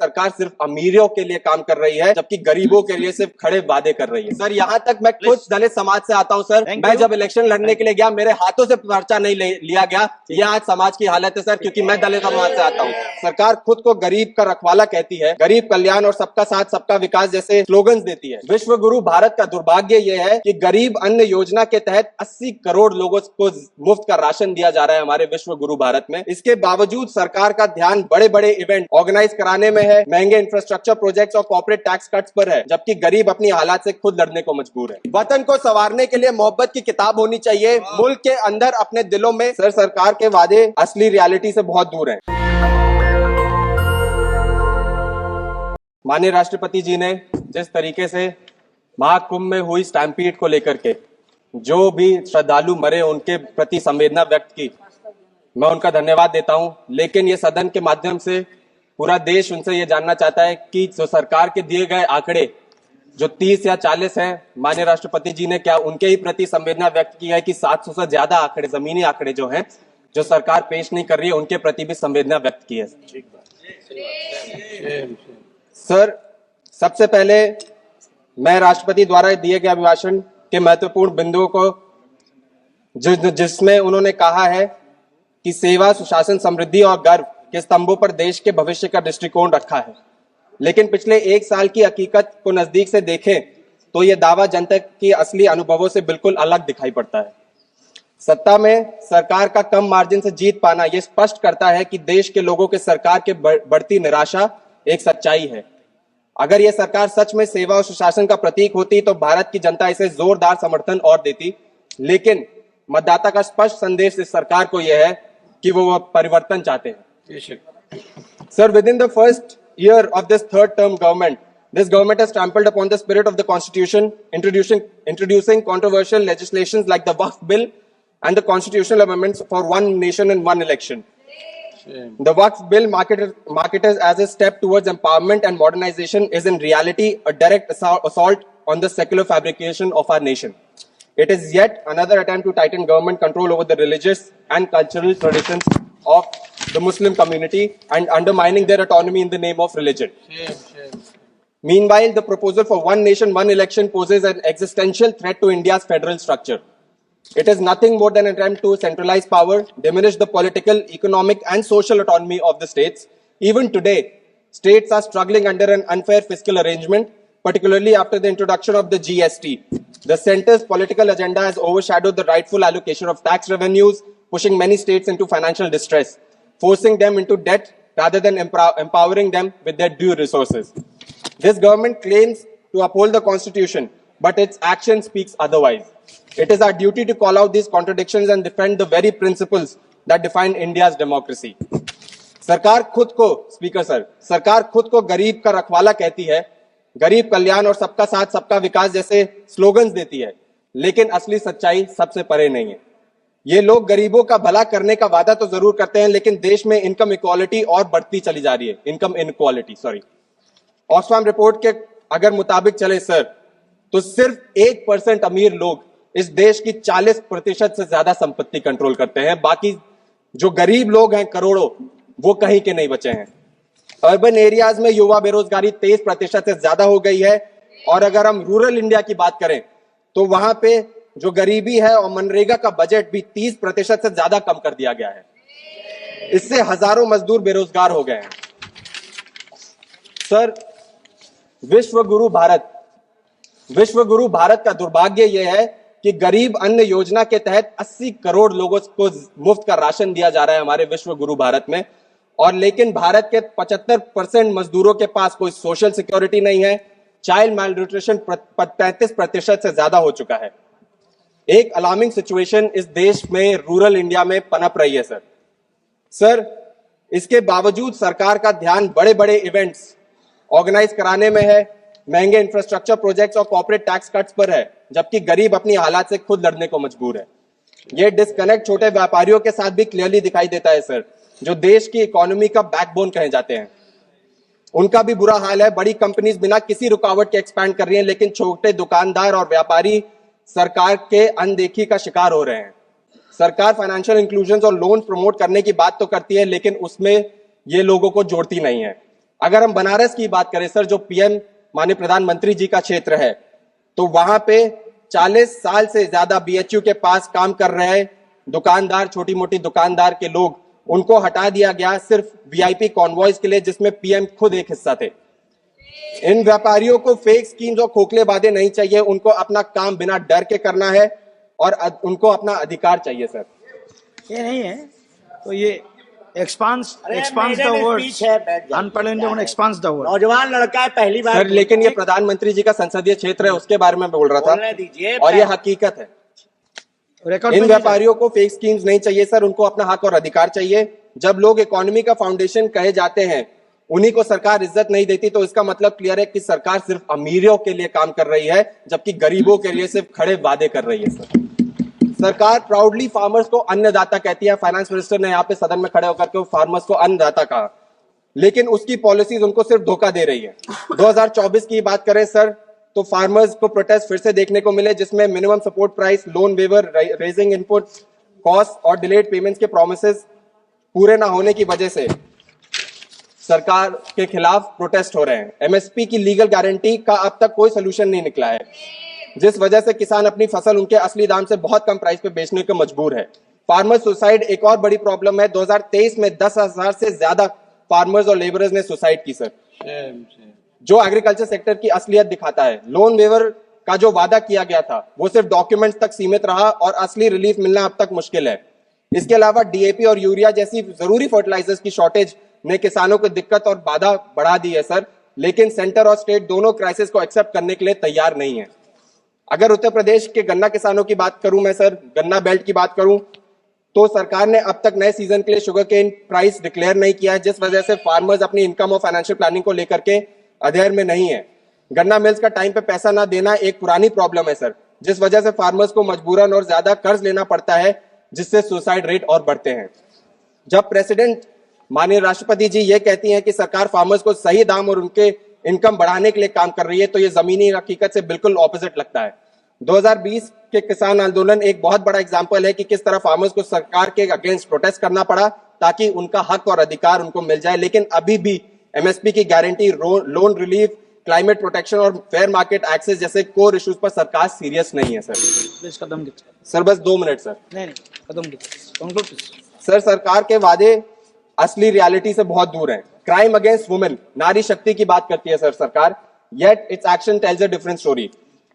सरकार सिर्फ अमीरों के लिए काम कर रही है, जबकि गरीबों के लिए सिर्फ खड़े वादे कर रही है। सर, यहाँ तक मैं खुद दलित समाज से आता हूँ सर। मैं जब इलेक्शन लड़ने के लिए गया, मेरे हाथों से पर्चा नहीं लिया गया। ये आज समाज की हालत है सर, क्योंकि मैं दलित समाज से आता हूँ। सरकार खुद को गरीब का रखवाला कहती है, गरीब कल्याण और सबका साथ सबका विकास जैसे स्लोगन्स देती है। विश्व गुरु भारत का दुर्भाग्य ये है कि गरीब अन्न योजना के तहत 80 करोड़ लोगों को मुफ्त का राशन दिया जा रहा है हमारे विश्व गुरु भारत में। इसके बावजूद सरकार का ध्यान बड़े बड़े इवेंट ऑर्गेनाइज कराने में है, महंगे इंफ्रास्ट्रक्चर प्रोजेक्ट्स और कॉर्पोरेट टैक्स कट्स पर है, जबकि गरीब अपनी हालात से खुद लड़ने को मजबूर है। वतन को संवारने के लिए मोहब्बत की किताब होनी चाहिए, मुल्क के अंदर अपने दिलों में। सर, सरकार के वादे असली रियलिटी से बहुत दूर हैं। माननीय राष्ट्रपति जी ने जिस तरीके से महाकुंभ में हुई स्टैम्पीड को लेकर के जो भी श्रद्धालु मरे उनके प्रति संवेदना व्यक्त की, मैं उनका धन्यवाद देता हूं। लेकिन ये सदन के माध्यम से पूरा देश उनसे ये जानना चाहता है कि जो सरकार के दिए गए आंकड़े जो 30 या 40 हैं, माननीय राष्ट्रपति जी ने क्या उनके ही प्रति संवेदना व्यक्त की है कि 700 से ज्यादा आंकड़े, जमीनी आंकड़े जो हैं, जो सरकार पेश नहीं कर रही है, उनके प्रति भी संवेदना व्यक्त की है। सर, सबसे पहले मैं राष्ट्रपति द्वारा दिए गए अभिभाषण के महत्वपूर्ण बिंदुओं को जिसमें उन्होंने कहा है कि सेवा, सुशासन, समृद्धि और गर्व के स्तंभों पर देश के भविष्य का दृष्टिकोण रखा है। लेकिन पिछले एक साल की हकीकत को नजदीक से देखें तो यह दावा जनता की असली अनुभवों से बिल्कुल अलग दिखाई पड़ता है। सत्ता में सरकार का कम मार्जिन से जीत पाना यह स्पष्ट करता है कि देश के लोगों के सरकार के बढ़ती निराशा एक सच्चाई है। अगर यह सरकार सच में सेवा और सुशासन का प्रतीक होती तो भारत की जनता इसे जोरदार समर्थन और देती। लेकिन मतदाता का स्पष्ट संदेश इस सरकार को यह है कि वो परिवर्तन चाहते हैं। Sir, within the first year of this third term government, this government has trampled upon the spirit of the constitution, introducing controversial legislations like the Waqf bill and the constitutional amendments for one nation and one election. The Waqf bill, marketed as a step towards empowerment and modernization, is in reality a direct assault on the secular fabrication of our nation. It is yet another attempt to tighten government control over the religious and cultural traditions of the Muslim community and undermining their autonomy in the name of religion. Meanwhile, the proposal for one nation, one election poses an existential threat to India's federal structure. It is nothing more than an attempt to centralize power, diminish the political, economic and social autonomy of the states. Even today, states are struggling under an unfair fiscal arrangement, particularly after the introduction of the GST. The centre's political agenda has overshadowed the rightful allocation of tax revenues, pushing many states into financial distress, forcing them into debt rather than empowering them with their due resources. This government claims to uphold the constitution, but its action speaks otherwise. It is our duty to call out these contradictions and defend the very principles that define India's democracy. सरकार खुद को, speaker sir, सरकार खुद को गरीब का रखवाला कहती है, गरीब कल्याण और सबका साथ सबका विकास जैसे स्लोगन्स देती है, लेकिन असली सच्चाई सबसे परे नहीं है। ये लोग गरीबों का भला करने का वादा तो जरूर करते हैं, लेकिन देश में इनकम इक्वालिटी और बढ़ती चली जा रही है। इनकम इनक्वालिटी, ऑक्सफैम रिपोर्ट के अगर मुताबिक चले सर, तो सिर्फ 1% अमीर लोग इस देश की 40% से ज्यादा संपत्ति कंट्रोल करते हैं। बाकी जो गरीब लोग हैं करोड़ों, वो कहीं के नहीं बचे हैं। अर्बन एरियाज में युवा बेरोजगारी 23% से ज्यादा हो गई है, और अगर हम रूरल इंडिया की बात करें तो वहां पे जो गरीबी है और मनरेगा का बजट भी 30% से ज्यादा कम कर दिया गया है। इससे हजारों मजदूर बेरोजगार हो गए हैं। सर, विश्व गुरु भारत का दुर्भाग्य यह है कि गरीब अन्न योजना के तहत 80 करोड़ लोगों को मुफ्त का राशन दिया जा रहा है हमारे विश्व गुरु भारत में, और लेकिन भारत के 75% मजदूरों के पास कोई सोशल सिक्योरिटी नहीं है। चाइल्ड मैलन्यूट्रिशन 35% से ज्यादा हो चुका है। एक अलार्मिंग सिचुएशन इस देश में, रूरल इंडिया में पनप रही है सर, इसके बावजूद सरकार का ध्यान बड़े बड़े इवेंट्स ऑर्गेनाइज कराने में है, महंगे इंफ्रास्ट्रक्चर प्रोजेक्ट्स और कॉर्पोरेट टैक्स कट्स पर है, जबकि गरीब अपनी हालात से खुद लड़ने को मजबूर है। यह डिस्कनेक्ट छोटे व्यापारियों के साथ भी क्लियरली दिखाई देता है सर, जो देश की इकोनॉमी का बैकबोन कहे जाते हैं। उनका भी बुरा हाल है। बड़ी कंपनीज बिना किसी रुकावट के एक्सपैंड कर रही हैं, लेकिन छोटे दुकानदार और व्यापारी सरकार के अनदेखी का शिकार हो रहे हैं। सरकार फाइनेंशियल इंक्लूजन और लोन प्रमोट करने की बात तो करती है, लेकिन उसमें ये लोगों को जोड़ती नहीं है। अगर हम बनारस की बात करें सर, जो पीएम माननीय प्रधानमंत्री जी का क्षेत्र है, तो वहां पे 40 साल से ज्यादा बीएचयू के पास काम कर रहे दुकानदार, छोटी मोटी दुकानदार के लोग, उनको हटा दिया गया सिर्फ वीआईपी कॉन्वॉयज के लिए, जिसमें पीएम खुद एक हिस्सा थे। इन व्यापारियों को फेक स्कीम्स और खोखले वादे नहीं चाहिए, उनको अपना काम बिना डर के करना है और उनको अपना अधिकार चाहिए सर। ये नहीं है तो ये expands the word, unpardoned don't expands the word. नौजवान लड़का है, पहली बार सर लेकिन ये प्रधानमंत्री जी का संसदीय क्षेत्र है, उसके बारे में बोल रहा बोलने दीजिए। था और ये हकीकत है। Record इन पे नहीं व्यापारियों को फेक स्कीम्स नहीं चाहिए सर, उनको अपना हक और अधिकार चाहिए। जब लोग इकोनॉमी का फाउंडेशन कहे जाते हैं, उन्हीं को सरकार इज्जत नहीं देती, तो इसका मतलब क्लियर है कि सरकार सिर्फ अमीरों के लिए काम कर रही है, जबकि गरीबों के लिए सिर्फ खड़े वादे कर रही है सर। सरकार प्राउडली फार्मर्स को अन्नदाता कहती है, फाइनेंस मिनिस्टर ने यहाँ पे सदन में खड़े होकर के फार्मर्स को अन्नदाता कहा, लेकिन उसकी पॉलिसीज उनको सिर्फ धोखा दे रही है। 2024 की बात करें सर, तो फार्मर्स को प्रोटेस्ट फिर से देखने को मिले, जिसमें minimum support price, loan waiver, raising input cost और डिलेड पेमेंट्स के प्रोमिसेस पूरे ना होने की वजह से सरकार के खिलाफ प्रोटेस्ट हो रहे हैं। एमएसपी की लीगल गारंटी का अब तक कोई सोल्यूशन नहीं निकला है, जिस वजह से किसान अपनी फसल उनके असली दाम से बहुत कम प्राइस पे बेचने को मजबूर है। फार्मर सुसाइड एक और बड़ी प्रॉब्लम है। 2023 में 10,000 से ज्यादा फार्मर्स और लेबरर्स ने सुसाइड की सर, जो एग्रीकल्चर सेक्टर की असलियत दिखाता है। लोन वेवर का जो वादा किया गया था वो सिर्फ डॉक्यूमेंट्स तक सीमित रहा और असली रिलीफ मिलना अब तक मुश्किल है। इसके अलावा डीएपी और यूरिया जैसी जरूरी फर्टिलाइजर्स की शॉर्टेज ने किसानों को दिक्कत और बाधा बढ़ा दी है सर, लेकिन सेंटर और स्टेट दोनों क्राइसिस को एक्सेप्ट करने के लिए तैयार नहीं है। अगर उत्तर प्रदेश के गन्ना किसानों की बात करूं मैं सर, गन्ना बेल्ट की बात करूं, तो सरकार ने अब तक नए सीजन के लिए शुगर केन प्राइस डिक्लेयर नहीं किया है, जिस वजह से फार्मर्स अपनी इनकम और फाइनेंशियल प्लानिंग को लेकर के अधेर में नहीं है। गन्ना मिल्स का टाइम पे पैसा ना देना एक पुरानी प्रॉब्लम है सर, जिस वजह से फार्मर्स को मजबूरन और ज्यादा कर्ज लेना पड़ता है, जिससे सुसाइड रेट और बढ़ते हैं। जब प्रेसिडेंट माननीय राष्ट्रपति जी ये कहती हैं कि सरकार फार्मर्स को सही दाम और उनके इनकम बढ़ाने के लिए काम कर रही है, तो ये जमीनी हकीकत से बिल्कुल ऑपोजिट लगता है। 2020 के किसान आंदोलन एक बहुत बड़ा एग्जाम्पल है कि किस तरह फार्मर्स को सरकार के अगेंस्ट प्रोटेस्ट करना पड़ा ताकि उनका हक और अधिकार उनको मिल जाए, लेकिन अभी भी एमएसपी की guarantee, loan relief, climate protection और फेयर मार्केट एक्सेस जैसे कोर इश्यूज पर सरकार सीरियस नहीं है सर। प्लीज कदम सर बस 2 मिनट सर। नहीं कदम सर सरकार के वादे असली रियलिटी से बहुत दूर हैं। क्राइम अगेंस्ट वुमेन, नारी शक्ति की बात करती है सर सरकार, yet its action tells a different story,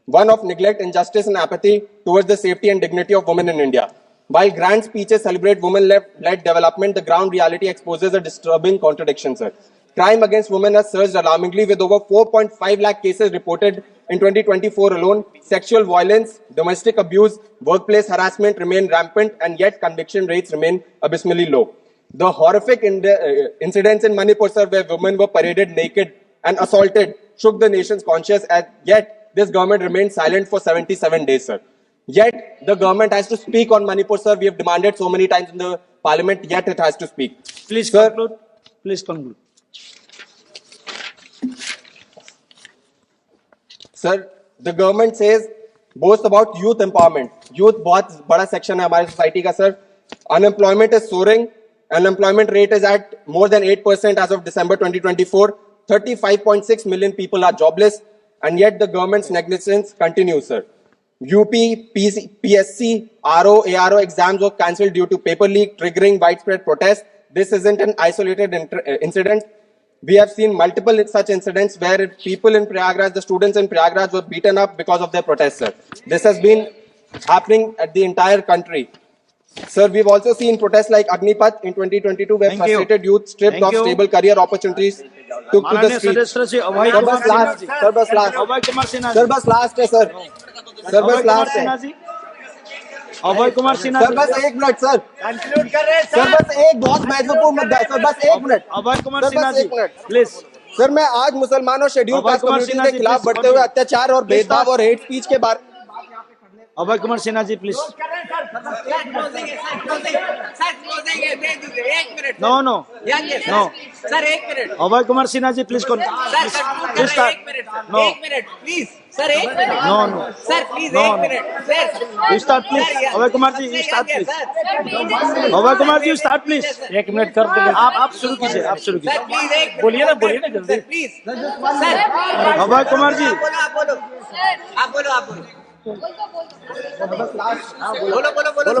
one of neglect, injustice and apathy towards the safety and dignity of women in India. While grand speeches celebrate women-led development, the ground reality exposes a disturbing contradiction, sir. Crime against women has surged alarmingly, with over 4.5 lakh cases reported in 2024 alone. Sexual violence, domestic abuse, workplace harassment remain rampant, and yet conviction rates remain abysmally low. The horrific incidents in Manipur, sir, where women were paraded naked and assaulted, shook the nation's conscience, and yet this government remained silent for 77 days, sir. Yet the government has to speak on Manipur, sir. We have demanded so many times in the parliament, yet it has to speak. Please sir, conclude. Please conclude. Sir, the government says, boasts about youth empowerment. Youth बहुत बड़ा section है हमारी society का, sir. Unemployment is soaring. Unemployment rate is at more than 8% as of December 2024. 35.6 million people are jobless, and yet the government's negligence continues, sir. UP, PSC, RO, ARO exams were cancelled due to paper leak, triggering widespread protests. This isn't an isolated incident. We have seen multiple such incidents where people in Prayagraj, the students in Prayagraj, were beaten up because of their protests, sir. This has been happening at the entire country. Sir, we've also seen protests like Agnipath in 2022, where frustrated youth stripped of stable career opportunities took to the streets. Sir, bus last. Sir, bus last. Sir, bus last है sir. Sir, bus last है. अभय Kumar Sinha sir बस 1 minute sir, conclude कर रहे हैं sir बस एक बहुत महत्वपूर्ण मुद्दा है सर, बस 1 मिनट. अभय कुमार सर सिन्हा बस जी 1 मिनट प्लीज. सर, मैं आज मुसलमान और शेड्यूल कास्ट कम्युनिटी के खिलाफ बढ़ते हुए अत्याचार और भेदभाव और हेट स्पीच के बारे Abhay Kumar Sinha ji please. No no no sir एक minute Abhay Kumar Sinha ji please sir please start no एक मिनट प्लीज सर एक minute no no sir please No, एक no. Minute sir You start, please. Abhay Kumar ji, you start, please. Abhay Kumar ji start please एक minute कर दो। आप शुरू कीजिए आप शुरू सर कीजिए प्लीज एक बोलिए ना जल्दी। सर प्लीज सर अभय कुमार जी आप बोलो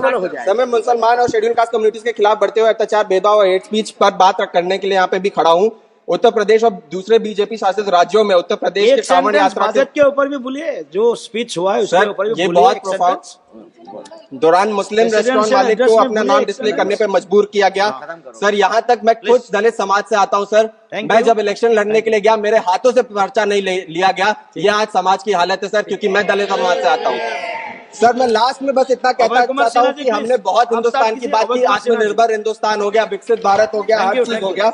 बोलो हो जाए सर मैं मुसलमान और शेड्यूल कास्ट कम्युनिटीज के खिलाफ बढ़ते हुए अत्याचार, भेदभाव और हेट स्पीच पर बात करने के लिए यहाँ पे भी खड़ा हूँ। उत्तर प्रदेश और दूसरे बीजेपी शासित राज्यों में उत्तर प्रदेश के एक कांवड़ सेंटेंस यात्रा बजट के ऊपर भी बोलिए, जो स्पीच हुआ है उसके सर ऊपर भी ये बोलिए बहुत एक प्रोफाउंड sentence। दौरान मुस्लिम Presidential रेस्टोरेंट मालिक address को में अपना बोलिए नाम एक डिस्प्ले sentence। करने पे मजबूर किया गया। सर यहाँ तक मैं खुद दलित समाज से आता हूँ सर। Thank मैं you। जब इलेक्शन लड़ने के लिए गया मेरे हाथों से पर्चा नहीं लिया गया। ये आज समाज की हालत है सर, क्योंकि मैं दलित समाज से आता हूँ। सर मैं लास्ट में बस इतना कहना अभय कुमार चाहता हूँ सिन्हा जी, कि हमने please, बहुत आप हिंदुस्तान start की कीजिए, बात अभय की, कुमार सिन्हा जी। आत्मनिर्भर हिंदुस्तान हो गया, विकसित भारत हो गया, Thank हर you, चीज thank हो you। गया।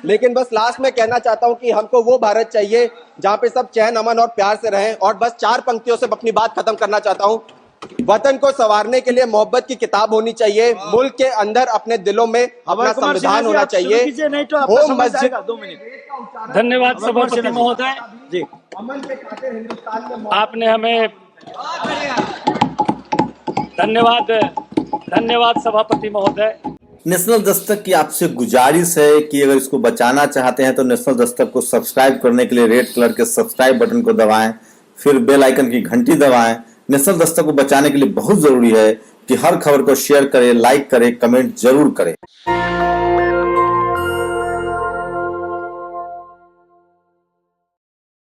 लेकिन बस लास्ट में कहना चाहता हूँ कि हमको वो भारत चाहिए जहाँ पे सब चैन अमन और प्यार से रहें। और बस 4 पंक्तियों से अपनी बात खत्म करना चाहता हूँ। वतन को संवारने के लिए मोहब्बत की किताब होनी चाहिए। मुल्क के अंदर अपने दिलों में अपना अभय कुमार सिन्हा संविधान जी होना आप शुरू चाहिए। कीजिए, नहीं तो आपका होम समय मस्जिद जाएगा 2 मिनट। धन्यवाद अभय कुमार सभापति सिन्हा जी। महोदय, जी आपने हमें धन्यवाद सभापति महोदय। नेशनल दस्तक की आपसे गुजारिश है कि अगर इसको बचाना चाहते हैं तो नेशनल दस्तक को सब्सक्राइब करने के लिए रेड कलर के सब्सक्राइब बटन को दबाएं, फिर बेल आइकन की घंटी दबाएं। नेशनल दस्तक को बचाने के लिए बहुत जरूरी है कि हर खबर को शेयर करें, लाइक करें, कमेंट जरूर करें।